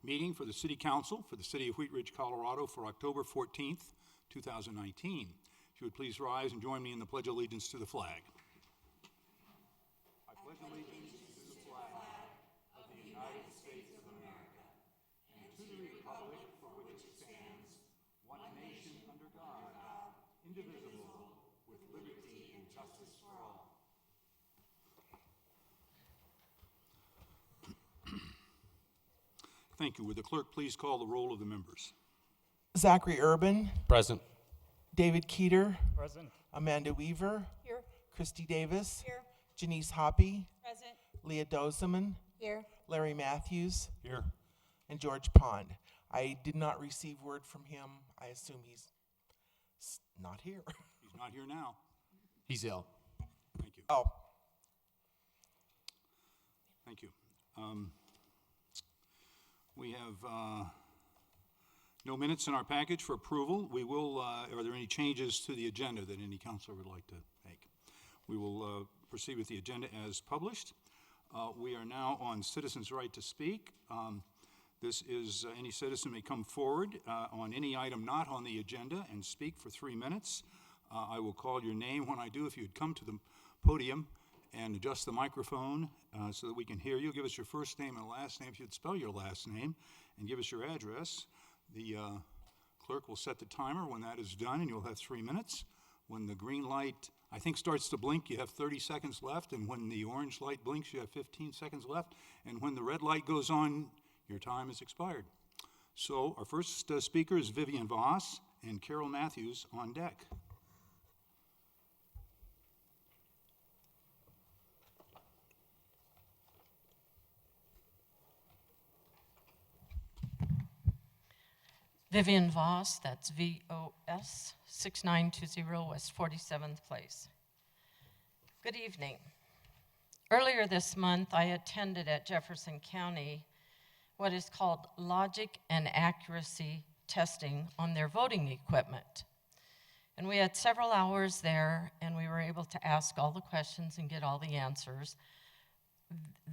meeting for the City Council for the City of Wheat Ridge, Colorado for October 14th, 2019. If you would please rise and join me in the Pledge of Allegiance to the flag. I pledge allegiance to the flag of the United States of America and to the republic for which it stands, one nation under God, indivisible, with liberty and justice for all. Thank you. Would the clerk please call the roll of the members? Zachary Urban, Present. David Keeter, Present. Amanda Weaver, Here. Christy Davis, Here. Janice Hoppy, Present. Leah Dozeman, Here. Larry Matthews, Here. and George Pond. I did not receive word from him. I assume he's not here. He's not here now. He's ill. Thank you. Oh, Thank you. We have no minutes in our package for approval. We will, are there any changes to the agenda that any counselor would like to make? We will proceed with the agenda as published. We are now on citizens' right to speak. This is any citizen may come forward on any item not on the agenda and speak for 3 minutes. I will call your name when I do. If you'd come to the podium and adjust the microphone so that we can hear you. Give us your first name and last name, if you'd spell your last name, and give us your address. The clerk will set the timer when that is done, and you'll have 3 minutes. When the green light, I think, starts to blink, you have 30 seconds left, and when the orange light blinks, you have 15 seconds left, and when the red light goes on, your time is expired. So our first speaker is Vivian Voss and Carol Matthews on deck. Vivian Voss, that's V-O-S, 6920 West 47th Place. Good evening. Earlier this month, I attended at Jefferson County what is called logic and accuracy testing on their voting equipment. And we had several hours there, and we were able to ask all the questions and get all the answers.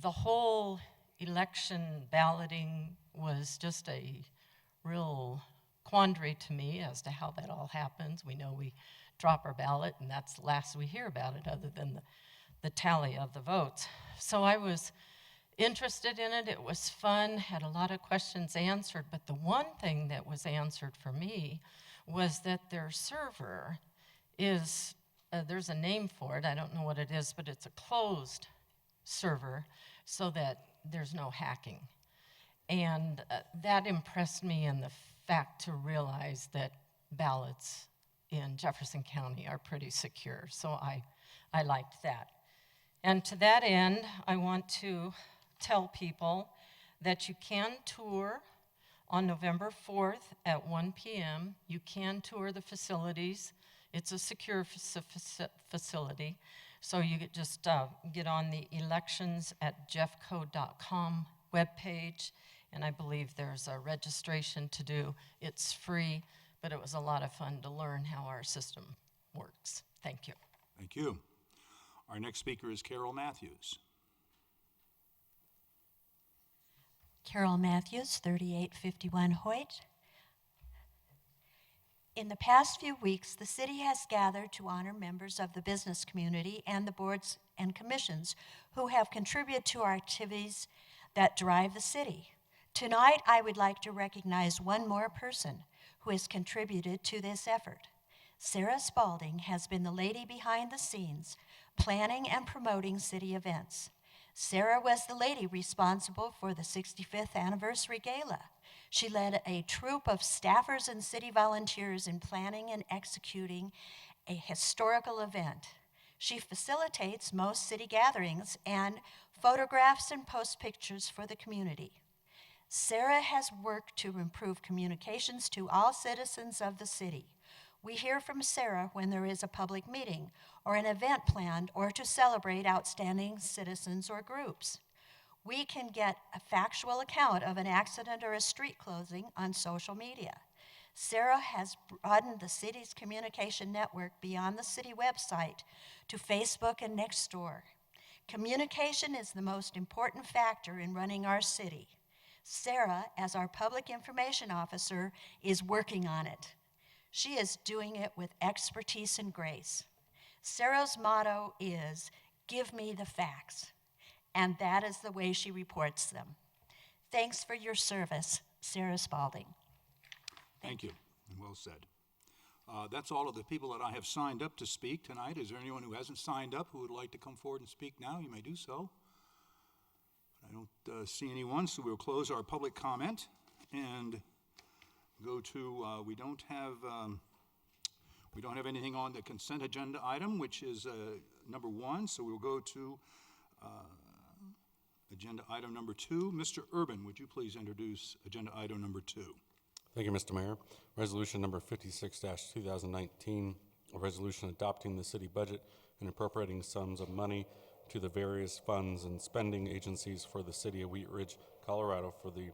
The whole election balloting was just a real quandary to me as to how that all happens. We know we drop our ballot, and that's the last we hear about it other than the tally of the votes. So I was interested in it. It was fun, had a lot of questions answered, but the one thing that was answered for me was that their server is, there's a name for it, I don't know what it is, but it's a closed server so that there's no hacking. And that impressed me in the fact to realize that ballots in Jefferson County are pretty secure. So I liked that. And to that end, I want to tell people that you can tour on November 4th at 1 p.m. You can tour the facilities. It's a secure facility. So you could just get on the elections@jeffco.com webpage. And I believe there's a registration to do. It's free, but it was a lot of fun to learn how our system works. Thank you. Thank you. Our next speaker is Carol Matthews. Carol Matthews, 3851 Hoyt. In the past few weeks, the city has gathered to honor members of the business community and the boards and commissions who have contributed to our activities that drive the city. Tonight, I would like to recognize one more person who has contributed to this effort. Sarah Spalding has been the lady behind the scenes, planning and promoting city events. Sarah was the lady responsible for the 65th anniversary gala. She led a troop of staffers and city volunteers in planning and executing a historical event. She facilitates most city gatherings and photographs and posts pictures for the community. Sarah has worked to improve communications to all citizens of the city. We hear from Sarah when there is a public meeting or an event planned or to celebrate outstanding citizens or groups. We can get a factual account of an accident or a street closing on social media. Sarah has broadened the city's communication network beyond the city website to Facebook and Nextdoor. Communication is the most important factor in running our city. Sarah, as our public information officer, is working on it. She is doing it with expertise and grace. Sarah's motto is, "Give me the facts," and that is the way she reports them. Thanks for your service, Sarah Spalding. Thank you, and well said. That's all of the people that I have signed up to speak tonight. Is there anyone who hasn't signed up who would like to come forward and speak now? You may do so. I don't see anyone, so we'll close our public comment and go to, we don't have anything on the consent agenda item, which is number 1, so we'll go to agenda item number 2. Mr. Urban, would you please introduce agenda item number 2? Thank you, Mr. Mayor. Resolution number 56-2019, a resolution adopting the city budget and appropriating sums of money to the various funds and spending agencies for the city of Wheat Ridge, Colorado for the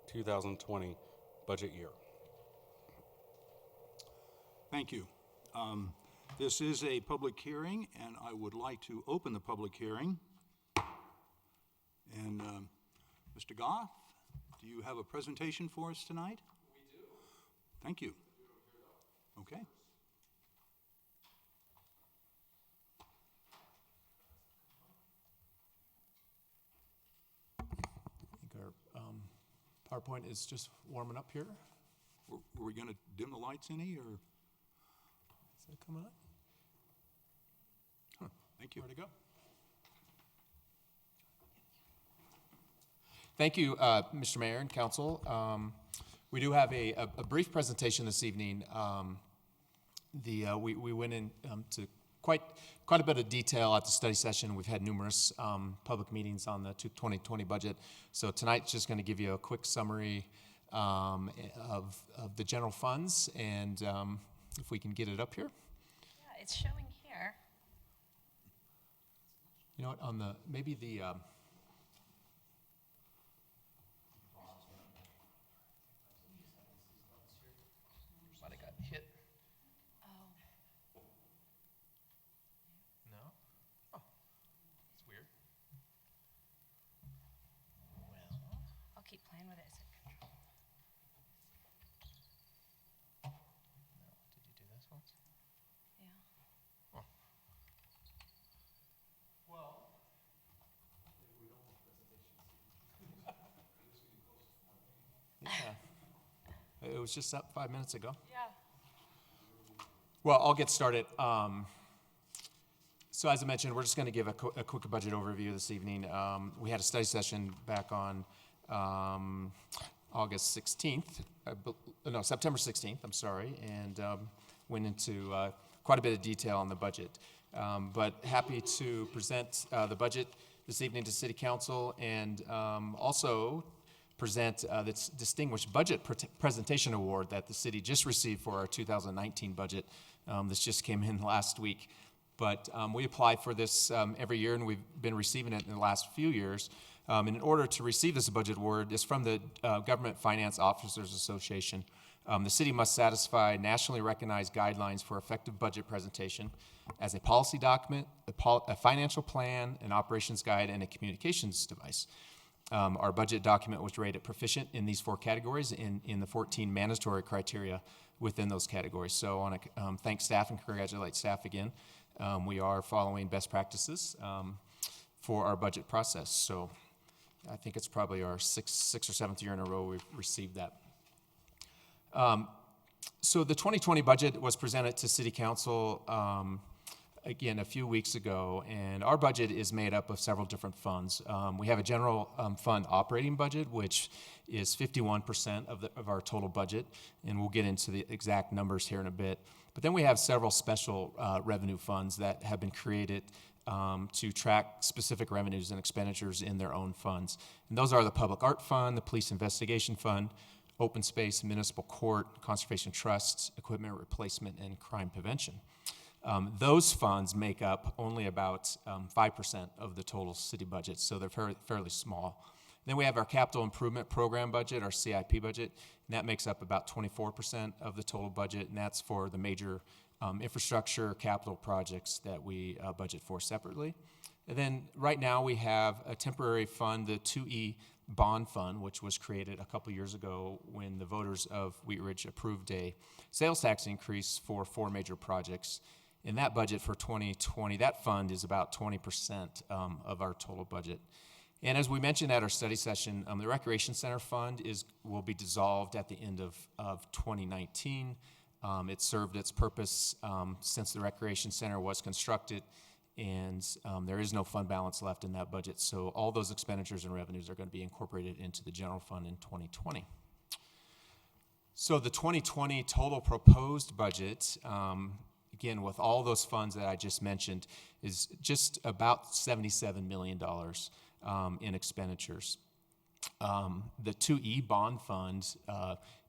2020 budget year. Thank you. This is a public hearing, and I would like to open the public hearing. And Mr. Goff, do you have a presentation for us tonight? We do. Thank you. Okay. I think our PowerPoint is just warming up here. Were we going to dim the lights any, or? Is that coming up? Huh. Thank you. Where'd it go? Thank you, Mr. Mayor and Council. We do have a brief presentation this evening. We went into quite a bit of detail at the study session. We've had numerous public meetings on the 2020 budget. So tonight's just going to give you a quick summary of the general funds, and if we can get it up here. Yeah, it's showing here. You know what? On the maybe the. Might have got hit. Oh, No? Oh, that's weird. well, I'll keep playing with it. Is it control? No. Did you do this once? Yeah. Well. Yeah. It was just up 5 minutes ago. Yeah. Well, I'll get started. So as I mentioned, we're just going to give a quick budget overview this evening. We had a study session back on August 16th, September 16th, I'm sorry, and went into quite a bit of detail on the budget. But happy to present the budget this evening to City Council, and also present this Distinguished Budget Presentation Award that the city just received for our 2019 budget. This just came in last week. But we apply for this every year, and we've been receiving it in the last few years. And in order to receive this budget award, it's from the Government Finance Officers Association. The city must satisfy nationally recognized guidelines for effective budget presentation as a policy document, a financial plan, an operations guide, and a communications device. Our budget document was rated proficient in these 4 categories in the 14 mandatory criteria within those categories. So I want to thank staff and congratulate staff again. We are following best practices for our budget process. So I think it's probably our sixth or seventh year in a row we've received that. So the 2020 budget was presented to City Council again a few weeks ago, and our budget is made up of several different funds. We have a general fund operating budget, which is 51% of our total budget, and we'll get into the exact numbers here in a bit. But then we have several special revenue funds that have been created to track specific revenues and expenditures in their own funds. And those are the Public Art Fund, the Police Investigation Fund, Open Space, Municipal Court, Conservation Trust, Equipment Replacement, and Crime Prevention. Those funds make up only about 5% of the total city budget, so they're fairly small. Then we have our Capital Improvement Program budget, our CIP budget, and that makes up about 24% of the total budget, and that's for the major infrastructure capital projects that we budget for separately. And then right now we have a temporary fund, the 2E Bond Fund, which was created a couple years ago when the voters of Wheat Ridge approved a sales tax increase for 4 major projects. In that budget for 2020, that fund is about 20% of our total budget. And as we mentioned at our study session, the Recreation Center Fund will be dissolved at the end of 2019. It served its purpose since the Recreation Center was constructed, and there is no fund balance left in that budget. So all those expenditures and revenues are going to be incorporated into the general fund in 2020. So the 2020 total proposed budget, again, with all those funds that I just mentioned, is just about $77 million in expenditures. The 2E bond fund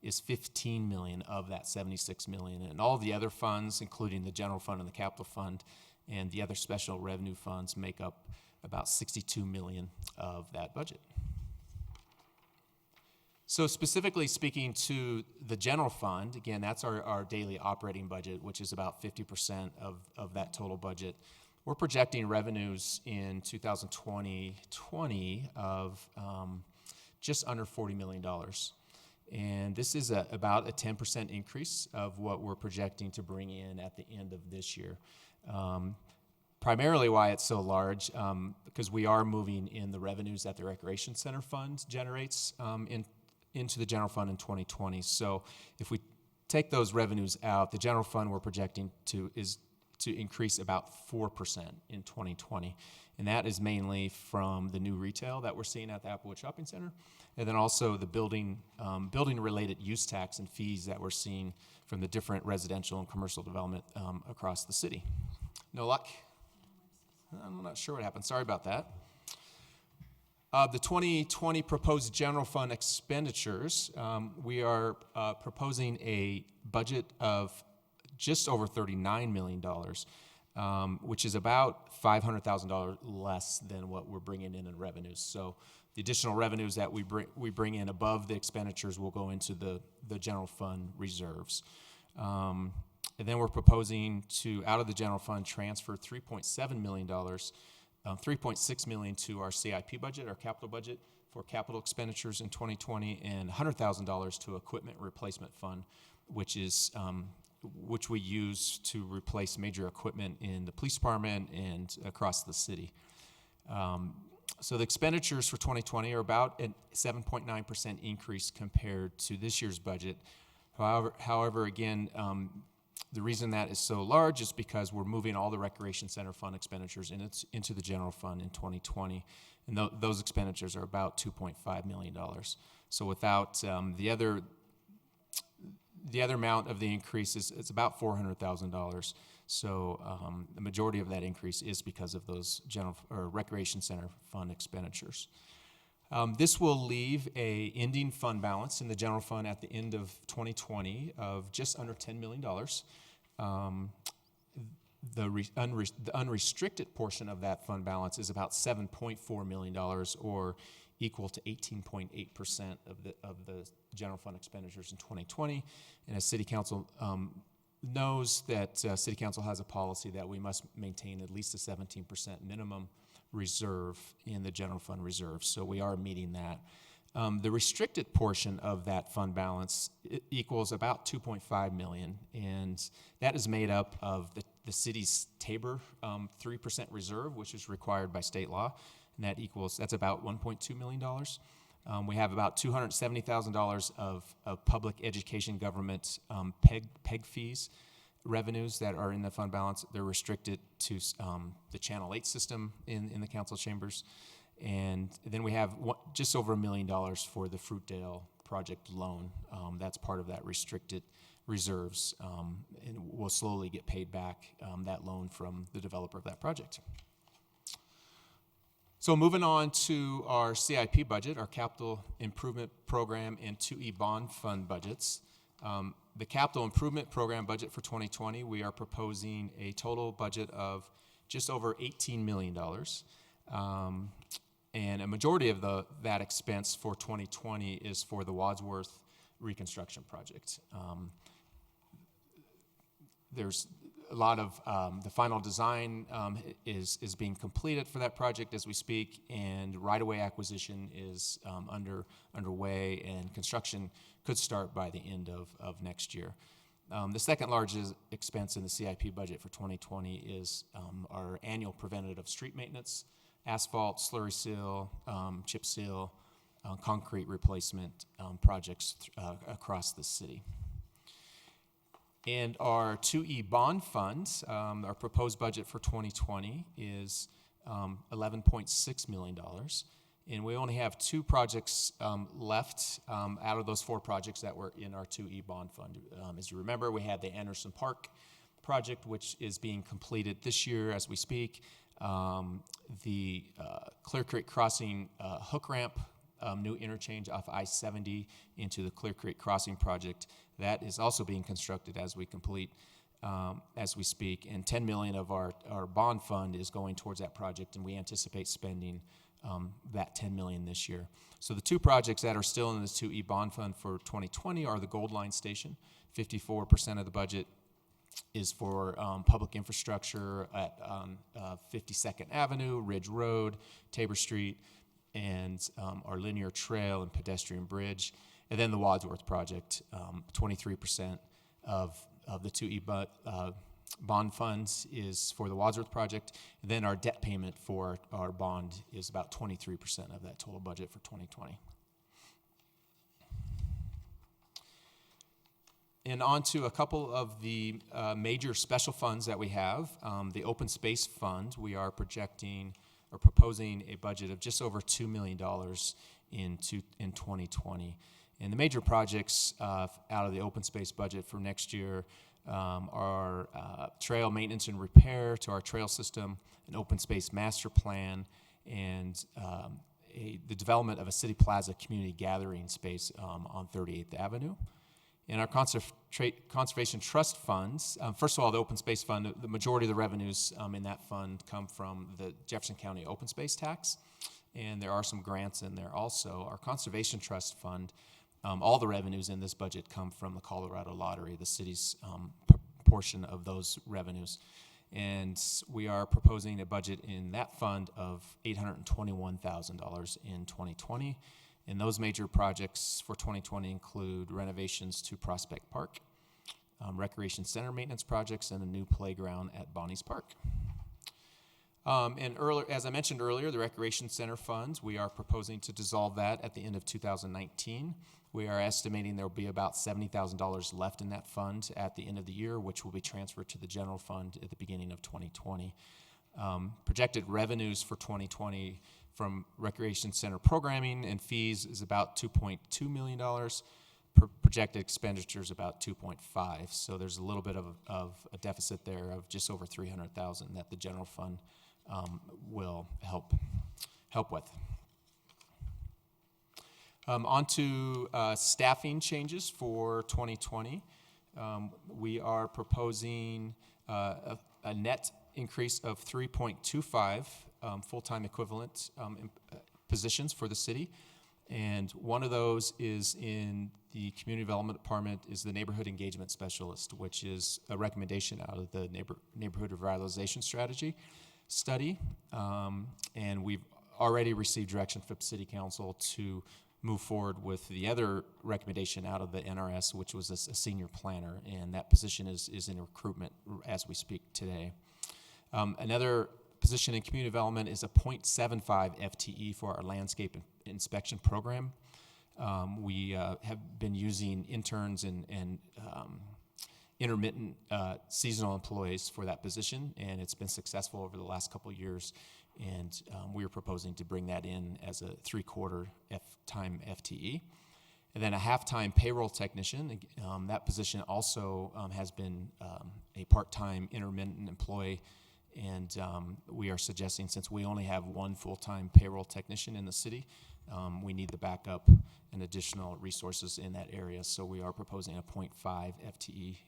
is $15 million of that $76 million, and all the other funds, including the general fund and the capital fund and the other special revenue funds, make up about $62 million of that budget. So specifically speaking to the general fund, again, that's our daily operating budget, which is about 50% of that total budget. We're projecting revenues in 2020 of just under $40 million. And this is about a 10% increase of what we're projecting to bring in at the end of this year. Primarily why it's so large, because we are moving in the revenues that the Recreation Center Fund generates into the general fund in 2020. So if we take those revenues out, the general fund we're projecting to increase about 4% in 2020. And that is mainly from the new retail that we're seeing at the Applewood Shopping Center, and then also the building-related use tax and fees that we're seeing from the different residential and commercial development across the city. No luck? I'm not sure what happened. Sorry about that. The 2020 proposed general fund expenditures, we are proposing a budget of just over $39 million, which is about $500,000 less than what we're bringing in revenues. So the additional revenues that we bring in above the expenditures will go into the general fund reserves. And then we're proposing to, out of the general fund, transfer $3.7 million, $3.6 million to our CIP budget, our capital budget, for capital expenditures in 2020, and $100,000 to equipment replacement fund, which we use to replace major equipment in the police department and across the city. So the expenditures for 2020 are about a 7.9% increase compared to this year's budget. However, again, the reason that is so large is because we're moving all the Recreation Center Fund expenditures into the general fund in 2020, and those expenditures are about $2.5 million. So without the other amount of the increase is about $400,000. So the majority of that increase is because of those Recreation Center Fund expenditures. This will leave a ending fund balance in the general fund at the end of 2020 of just under $10 million. The unrestricted portion of that fund balance is about $7.4 million, or equal to 18.8% of the general fund expenditures in 2020. And as City Council knows, that City Council has a policy that we must maintain at least a 17% minimum reserve in the general fund reserve. So we are meeting that. The restricted portion of that fund balance equals about $2.5 million, and that is made up of the city's Tabor 3% reserve, which is required by state law, and that's about $1.2 million. We have about $270,000 of public education government PEG fees revenues that are in the fund balance. They're restricted to the Channel 8 system in the council chambers. And then we have just over $1 million for the Fruitdale project loan. That's part of that restricted reserves, and will slowly get paid back, that loan from the developer of that project. So moving on to our CIP budget, our capital improvement program and 2E bond fund budgets. The capital improvement program budget for 2020, we are proposing a total budget of just over $18 million. And a majority of that expense for 2020 is for the Wadsworth reconstruction project. There's a lot of the final design is being completed for that project as we speak, and right-of-way acquisition is underway, and construction could start by the end of next year. The second largest expense in the CIP budget for 2020 is our annual preventative street maintenance, asphalt, slurry seal, chip seal, concrete replacement projects across the city. And our 2E bond fund, our proposed budget for 2020 is $11.6 million. And we only have 2 projects left out of those 4 projects that were in our 2E bond fund. As you remember, we had the Anderson Park project, which is being completed this year as we speak. The Clear Creek Crossing hook ramp, new interchange off I-70 into the Clear Creek Crossing project, that is also being constructed as we complete, as we speak. And $10 million of our bond fund is going towards that project, and we anticipate spending that $10 million this year. So the 2 projects that are still in this 2E bond fund for 2020 are the Gold Line Station. 54% of the budget is for public infrastructure at 52nd Avenue, Ridge Road, Tabor Street, and our linear trail and pedestrian bridge. And then the Wadsworth project, 23% of the 2E bond funds is for the Wadsworth project. And then our debt payment for our bond is about 23% of that total budget for 2020. And on to a couple of the major special funds that we have. The Open Space Fund, we are projecting or proposing a budget of just over $2 million in 2020. And the major projects out of the open space budget for next year are trail maintenance and repair to our trail system, an open space master plan, and the development of a City Plaza community gathering space on 38th Avenue. In our Conservation Trust funds, first of all, the Open Space Fund, the majority of the revenues in that fund come from the Jefferson County Open Space Tax, and there are some grants in there also. Our Conservation Trust Fund, all the revenues in this budget come from the Colorado Lottery, the city's portion of those revenues. And we are proposing a budget in that fund of $821,000 in 2020. And those major projects for 2020 include renovations to Prospect Park, recreation center maintenance projects, and a new playground at Bonnie's Park. And earlier, as I mentioned earlier, the recreation center funds, we are proposing to dissolve that at the end of 2019. We are estimating there will be about $70,000 left in that fund at the end of the year, which will be transferred to the general fund at the beginning of 2020. Projected revenues for 2020 from recreation center programming and fees is about $2.2 million. Projected expenditures about 2.5. So there's a little bit of a deficit there of just over $300,000 that the general fund will help with. On to staffing changes for 2020. We are proposing a net increase of 3.25 full-time equivalent positions for the city. And one of those is in the Community Development Department is the Neighborhood Engagement Specialist, which is a recommendation out of the Neighborhood Revitalization Strategy study. And we've already received direction from City Council to move forward with the other recommendation out of the NRS, which was a senior planner, and that position is in recruitment as we speak today. Another position in community development is a 0.75 FTE for our landscape inspection program. We have been using interns and intermittent seasonal employees for that position, and it's been successful over the last couple of years. And we are proposing to bring that in as a 3/4 time FTE. And then a half-time payroll technician. That position also has been a part-time intermittent employee. And we are suggesting, since we only have one full-time payroll technician in the city, we need the backup and additional resources in that area. So we are proposing a 0.5 FTE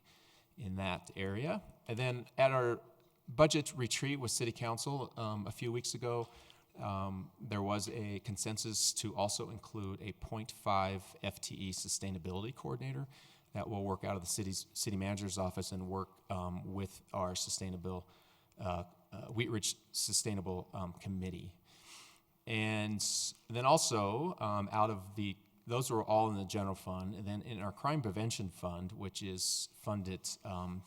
in that area. And then at our budget retreat with City Council a few weeks ago, there was a consensus to also include a 0.5 FTE sustainability coordinator. that will work out of the city manager's office and work with our Wheat Ridge Sustainable Committee. And then also, those are all in the general fund, and then in our crime prevention fund, which is funded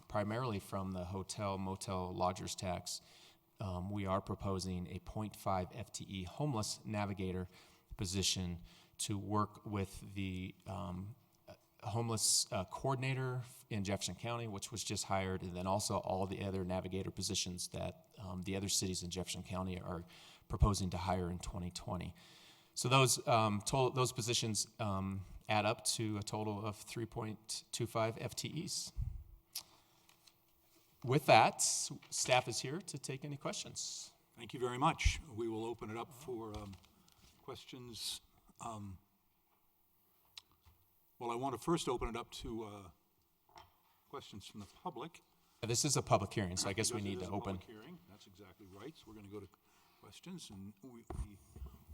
primarily from the hotel, motel, lodgers tax, we are proposing a 0.5 FTE homeless navigator position to work with the homeless coordinator in Jefferson County, which was just hired, and then also all the other navigator positions that the other cities in Jefferson County are proposing to hire in 2020. So those positions add up to a total of 3.25 FTEs. With that, staff is here to take any questions. Thank you very much. We will open it up for questions. Well, I want to first open it up to questions from the public. This is a public hearing, so I guess we Because it need is to a open. public hearing. That's exactly right. So we're going to go to questions, and we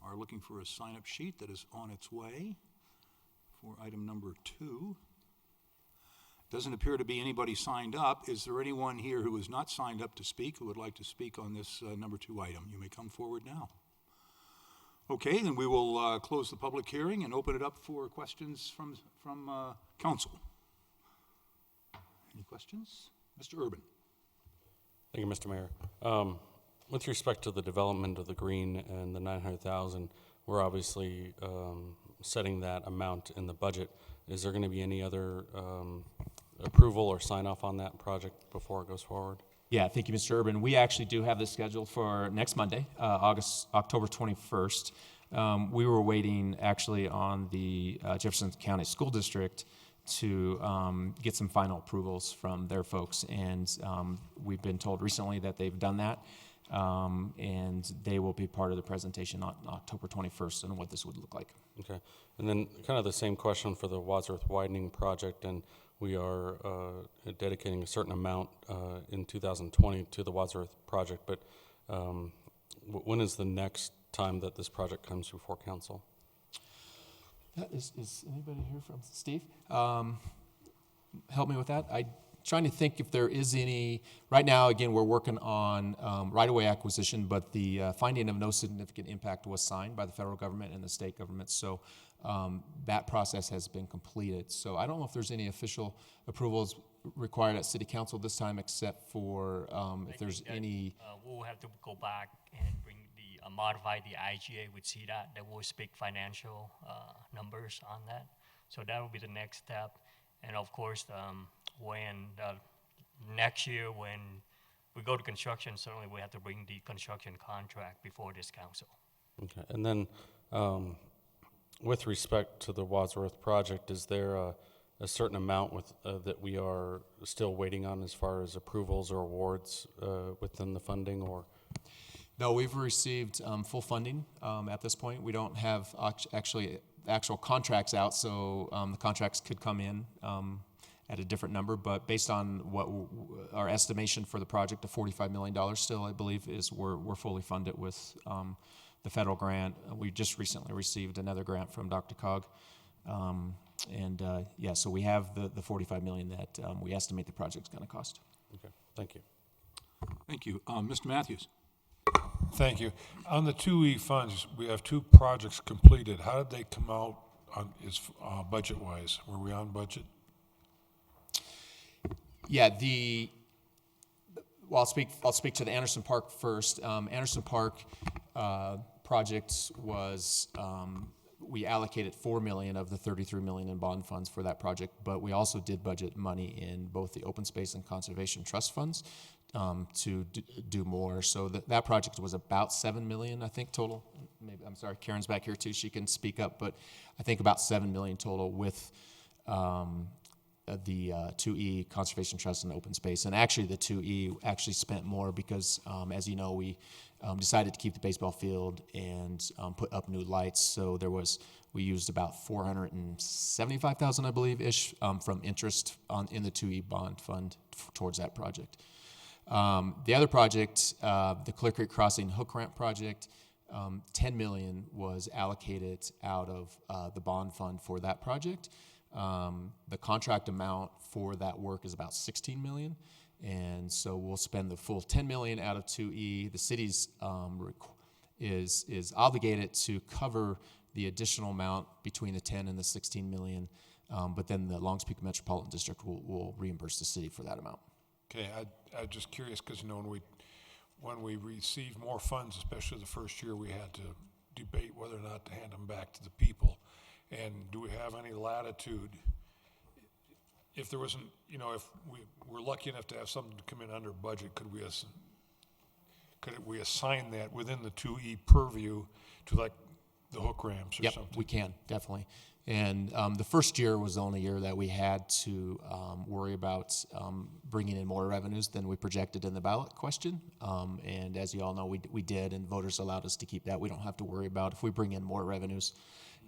are looking for a sign-up sheet that is on its way for item number 2. Doesn't appear to be anybody signed up. Is there anyone here who is not signed up to speak who would like to speak on this number 2 item? You may come forward now. Okay, then we will close the public hearing and open it up for questions from council. Any questions? Mr. Urban. Thank you, Mr. Mayor. With respect to the development of the green and the 900,000, we're obviously setting that amount in the budget. Is there going to be any other approval or sign off on that project before it goes forward? Yeah, thank you, Mr. Urban. We actually do have this scheduled for next Monday, October 21st. We were waiting actually on the Jefferson County School District to get some final approvals from their folks, and we've been told recently that they've done that, and they will be part of the presentation on October 21st on what this would look like. Okay, and then kind of the same question for the Wadsworth widening project, and we are dedicating a certain amount in 2020 to the Wadsworth project, but when is the next time that this project comes before council? Is anybody here from Steve? Help me with that. I'm trying to think if there is any. Right now, again, we're working on right-of-way acquisition, but the finding of no significant impact was signed by the federal government and the state government, so that process has been completed. So I don't know if there's any official approvals required at City Council this time, except for if there's any. We'll have to go back and modify the IGA with CDOT that will speak financial numbers on that. So that will be the next step. And of course, when next year when we go to construction, certainly we have to bring the construction contract before this council. Okay, and then with respect to the Wadsworth project, is there a certain amount that we are still waiting on as far as approvals or awards within the funding, or? No, we've received full funding at this point. We don't have actual contracts out, so the contracts could come in at a different number, but based on what our estimation for the project of $45 million still, I believe, is we're fully funded with the federal grant. We just recently received another grant from Dr. Cog. Yeah, so we have the $45 million that we estimate the project's gonna cost. Okay, thank you. Thank you. Mr. Matthews. Thank you. On the 2E funds, we have 2 projects completed. How did they come out on budget-wise? Were we on budget? Yeah, well, I'll speak to the Anderson Park first. Anderson Park project was, we allocated $4 million of the $33 million in bond funds for that project, but we also did budget money in both the Open Space and Conservation Trust funds to do more. So that project was about $7 million, I think, total. Maybe, I'm sorry, Karen's back here too, she can speak up, but I think about $7 million total with the 2E Conservation Trust and Open Space. And actually the 2E actually spent more because, as you know, we decided to keep the baseball field and put up new lights. So we used about $475,000, I believe, ish, from interest in the 2E bond fund towards that project. The other project, the Clear Creek Crossing Hook Ramp project, $10 million was allocated out of the bond fund for that project. The contract amount for that work is about 16 million. And so we'll spend the full 10 million out of 2E. The city's is obligated to cover the additional amount between the 10 and the 16 million. But then the Longs Peak Metropolitan District will reimburse the city for that amount. Okay, I'm just curious, because, you know, when we receive more funds, especially the first year, we had to debate whether or not to hand them back to the people. And do we have any latitude, if there wasn't, you know, if we were lucky enough to have something to come in under budget, could we assign that within the 2E purview to, like, the hook ramps or Yep, something? we can, definitely. And the first year was the only year that we had to worry about bringing in more revenues than we projected in the ballot question. And as you all know, we did, and voters allowed us to keep that. We don't have to worry about if we bring in more revenues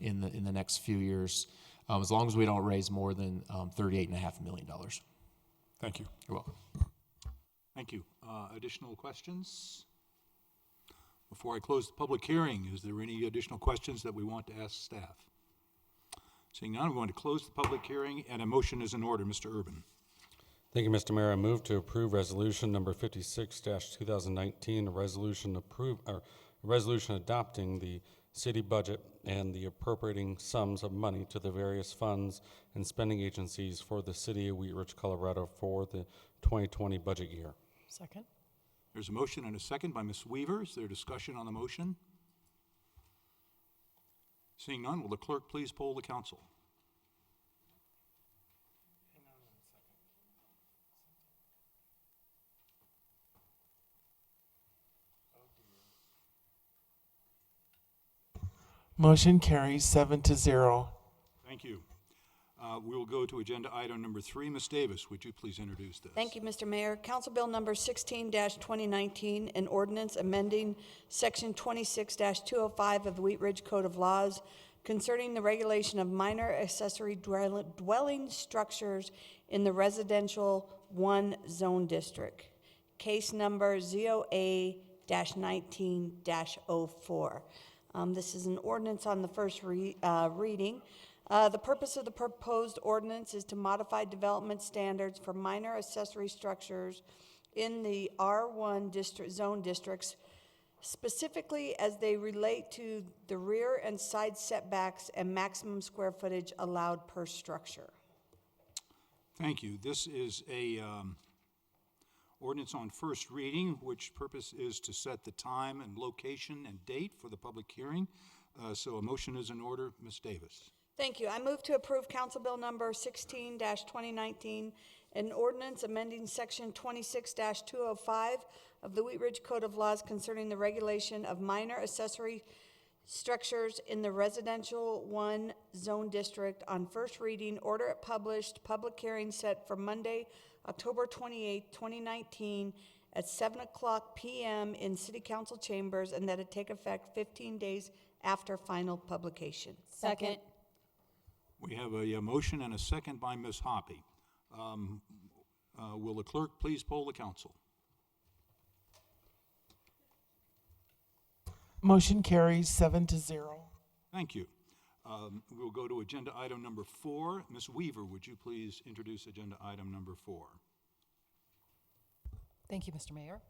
in the next few years, as long as we don't raise more than $38.5 million. Thank you. You're welcome. Thank you. Additional questions? Before I close the public hearing, is there any additional questions that we want to ask staff? Seeing none, we're going to close the public hearing, and a motion is in order. Mr. Urban. Thank you, Mr. Mayor. I move to approve resolution number 56-2019, a resolution adopting the city budget and the appropriating sums of money to the various funds and spending agencies for the city of Wheat Ridge, Colorado for the 2020 budget year. Second. There's a motion and a second by Ms. Weaver. Is there discussion on the motion? Seeing none, will the clerk please poll the council? Motion carries 7-0. Thank you. We will go to agenda item number 3. Ms. Davis, would you please introduce this? Thank you, Mr. Mayor. Council Bill number 16-2019, an ordinance amending section 26-205 of the Wheat Ridge Code of Laws concerning the regulation of minor accessory dwelling structures in the residential 1 zone district. Case number ZOA-19-04. This is an ordinance on the first reading. The purpose of the proposed ordinance is to modify development standards for minor accessory structures in the R1 zone districts, specifically as they relate to the rear and side setbacks and maximum square footage allowed per structure. Thank you. This is a ordinance on first reading, which purpose is to set the time and location and date for the public hearing. So a motion is in order. Ms. Davis. Thank you. I move to approve Council Bill number 16-2019, an ordinance amending section 26-205 of the Wheat Ridge Code of Laws concerning the regulation of minor accessory structures in the residential 1 zone district on first reading, order it published, public hearing set for Monday, October 28, 2019 at 7:00 p.m. in City Council chambers, and that it take effect 15 days after final publication. Second. We have a motion and a second by Ms. Hoppy. Will the clerk please poll the council? Motion carries 7-0. Thank you. We'll go to agenda item number 4. Ms. Weaver, would you please introduce agenda item number 4? Thank you, Mr. Mayor.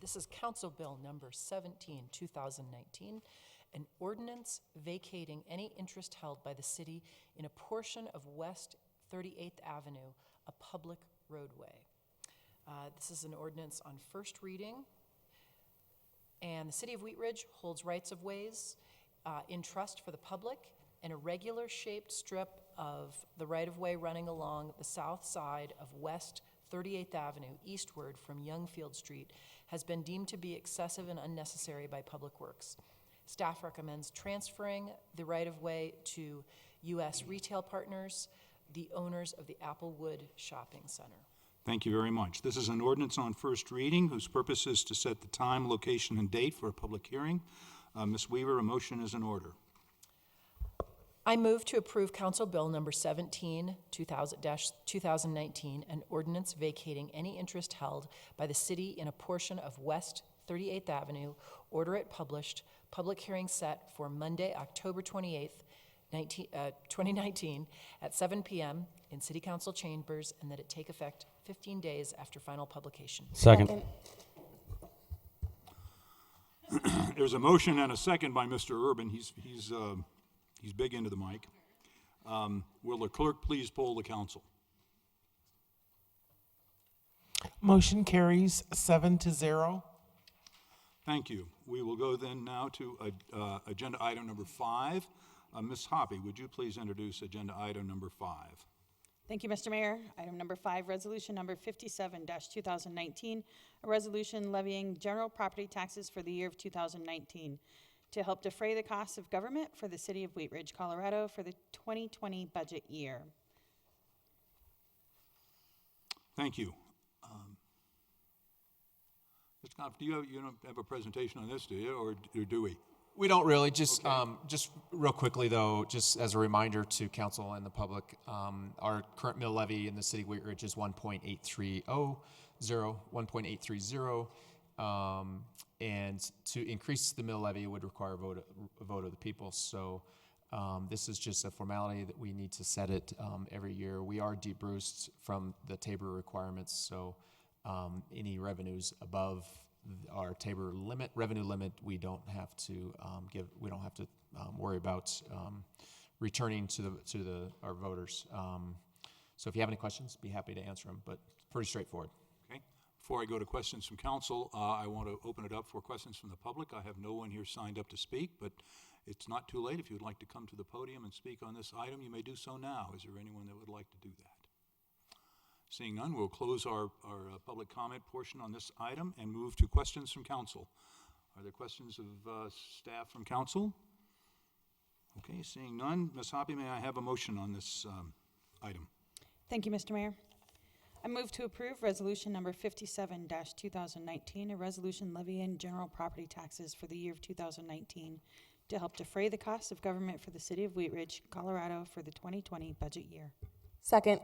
This is Council Bill number 17, 2019, an ordinance vacating any interest held by the city in a portion of West 38th Avenue, a public roadway. This is an ordinance on first reading, and the City of Wheat Ridge holds rights of ways in trust for the public, and a regular shaped strip of the right-of-way running along the south side of West 38th Avenue eastward from Youngfield Street has been deemed to be excessive and unnecessary by Public Works. Staff recommends transferring the right-of-way to U.S. Retail Partners, the owners of the Applewood Shopping Center. Thank you very much. This is an ordinance on first reading whose purpose is to set the time, location, and date for a public hearing. Ms. Weaver, a motion is in order. I move to approve Council Bill number 17, 2019, an ordinance vacating any interest held by the city in a portion of West 38th Avenue, order it published, public hearing set for Monday, October 28th, 2019 at 7 p.m. in City Council chambers, and that it take effect 15 days after final publication. Second. There's a motion and a second by Mr. Urban. He's big into the mic. Will the clerk please poll the council? Motion carries 7-0. Thank you. We will go then now to agenda item number 5. Ms. Hoppy, would you please introduce agenda item number 5? Thank you, Mr. Mayor. Item number 5, resolution number 57-2019, a resolution levying general property taxes for the year of 2019 to help defray the costs of government for the city of Wheat Ridge, Colorado for the 2020 budget year. Thank you. Mr. Knopf, you don't have a presentation on this, do you, or do we? We don't really, just real quickly though, just as a reminder to council and the public, our current mill levy in the city of Wheat Ridge is 1.830, and to increase the mill levy would require a vote of the people. So this is just a formality that we need to set it every year. We are debruced from the Tabor requirements, so any revenues above our Tabor revenue limit, we don't have to worry about returning to our voters. So if you have any questions, be happy to answer them, but pretty straightforward. Okay. Before I go to questions from council, I want to open it up for questions from the public. I have no one here signed up to speak, but it's not too late. If you'd like to come to the podium and speak on this item, you may do so now. Is there anyone that would like to do that? Seeing none, we'll close our public comment portion on this item and move to questions from council. Are there questions of staff from council? Okay, seeing none, Ms. Hoppy, may I have a motion on this item? Thank you, Mr. Mayor. I move to approve resolution number 57-2019, a resolution levying general property taxes for the year of 2019 to help defray the costs of government for the city of Wheat Ridge, Colorado for the 2020 budget year. Second.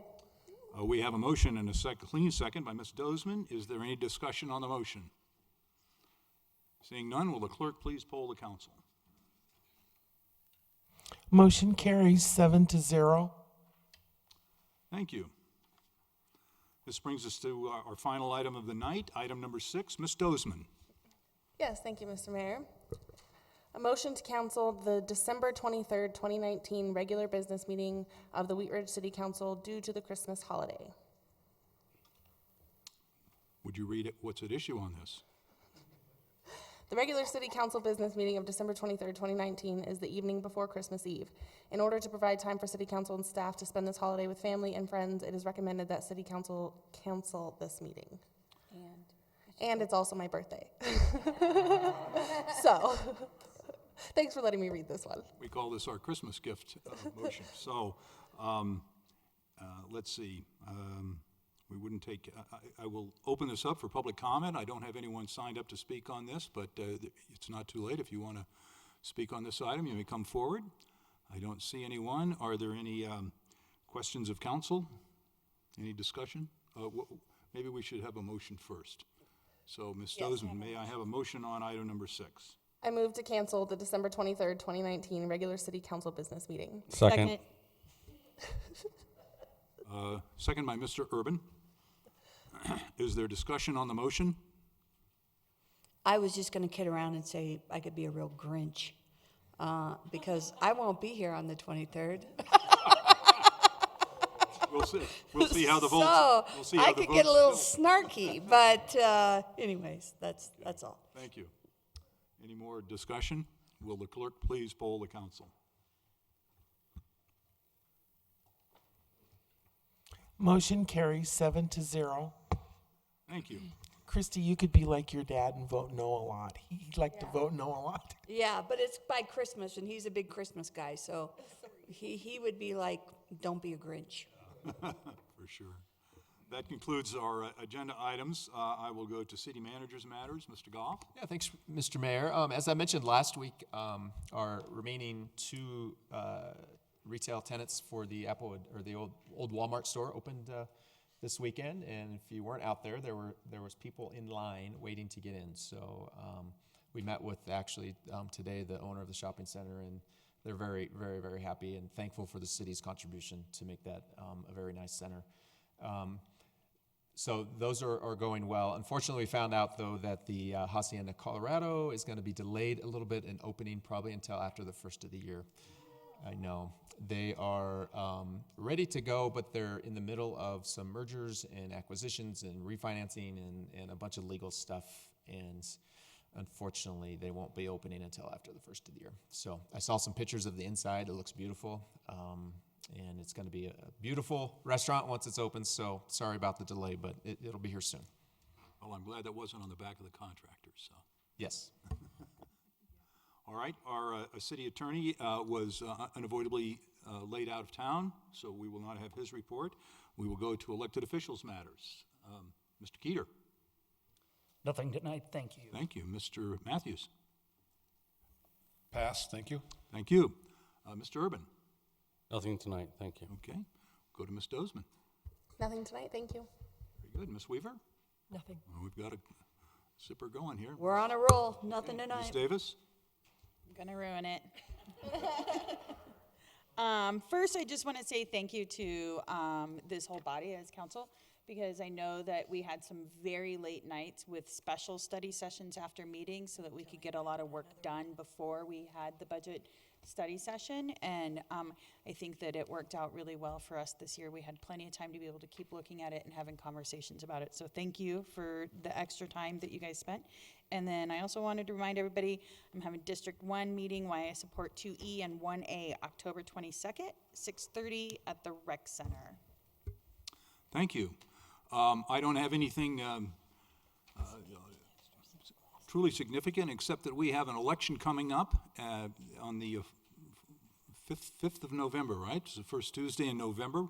We have a motion and a clean second by Ms. Dozman. Is there any discussion on the motion? Seeing none, will the clerk please poll the council? Motion carries 7-0. Thank you. This brings us to our final item of the night, item number 6. Ms. Dozman. Yes, thank you, Mr. Mayor. A motion to cancel the December 23rd, 2019 regular business meeting of the Wheat Ridge City Council due to the Christmas holiday. Would you read it? What's at issue on this? The regular City Council business meeting of December 23rd, 2019 is the evening before Christmas Eve. In order to provide time for City Council and staff to spend this holiday with family and friends, it is recommended that City Council cancel this meeting. And it's also my birthday. So, thanks for letting me read this one. We call this our Christmas gift motion. So, let's see. We wouldn't take, I will open this up for public comment. I don't have anyone signed up to speak on this, but it's not too late. If you want to speak on this item, you may come forward. I don't see anyone. Are there any questions of council? Any discussion? Maybe we should have a motion first. So, Ms. Dozman, may I have a motion on item number 6? I move to cancel the December 23rd, 2019 regular City Council business meeting. Second. Second by Mr. Urban. Is there discussion on the motion? I was just going to kid around and say I could be a real Grinch because I won't be here on the 23rd. We'll see. We'll see how the votes. So we'll see how I the could get a votes little go. snarky, but anyways, that's all. Thank you. Any more discussion? Will the clerk please poll the council? Motion carries 7-0. Thank you. Christy, you could be like your dad and vote no a lot. He'd like to vote no a lot. Yeah, but it's by Christmas, and he's a big Christmas guy, so he would be like, don't be a Grinch. For sure. That concludes our agenda items. I will go to city managers matters. Mr. Goff? Yeah, thanks, Mr. Mayor. As I mentioned last week, our remaining 2 retail tenants for the Applewood, or the old Walmart store, opened this weekend, and if you weren't out there, there was people in line waiting to get in. So we met with actually today the owner of the shopping center, and they're very, very, very happy and thankful for the city's contribution to make that a very nice center. So those are going well. Unfortunately, we found out, though, that the Hacienda Colorado is going to be delayed a little bit in opening, probably until after the first of the year. I know. They are ready to go, but they're in the middle of some mergers and acquisitions and refinancing and a bunch of legal stuff. And unfortunately, they won't be opening until after the first of the year. So I saw some pictures of the inside. It looks beautiful. And it's going to be a beautiful restaurant once it's open. So sorry about the delay, but it'll be here soon. Well, I'm glad that wasn't on the back of the contractors, so. Yes. All right, our city attorney was unavoidably laid out of town, so we will not have his report. We will go to elected officials matters. Mr. Keeter. Nothing tonight, thank you. Thank you. Mr. Matthews. Pass, thank you. Thank you. Mr. Urban. Nothing tonight, thank you. Okay, go to Ms. Dozeman. Nothing tonight, thank you. Very good. Ms. Weaver. Nothing. Well, we've got a zipper going here. We're on a roll, nothing Ms. tonight. Davis. I'm gonna ruin it. First, I just want to say thank you to this whole body as council, because I know that we had some very late nights with special study sessions after meetings so that we could get a lot of work done before we had the budget study session. And I think that it worked out really well for us this year. We had plenty of time to be able to keep looking at it and having conversations about it. So thank you for the extra time that you guys spent. And then I also wanted to remind everybody, I'm having District 1 meeting, Why I Support 2E and 1A, October 22nd, 6:30 at the Rec Center. Thank you. I don't have anything truly significant, except that we have an election coming up on the 5th of November, right? It's the first Tuesday in November.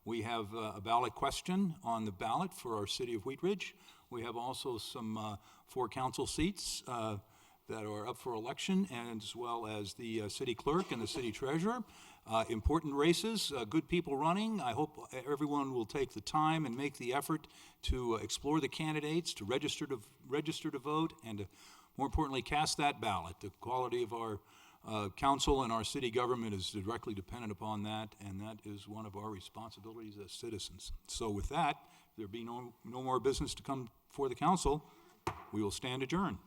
We have a ballot question on the ballot for our city of Wheat Ridge. We have also some 4 council seats that are up for election, and as well as the city clerk and the city treasurer. Important races, good people running. I hope everyone will take the time and make the effort to explore the candidates, to register to vote, and to, more importantly, cast that ballot. The quality of our council and our city government is directly dependent upon that, and that is one of our responsibilities as citizens. So with that, if there be no more business to come before the council, we will stand adjourned.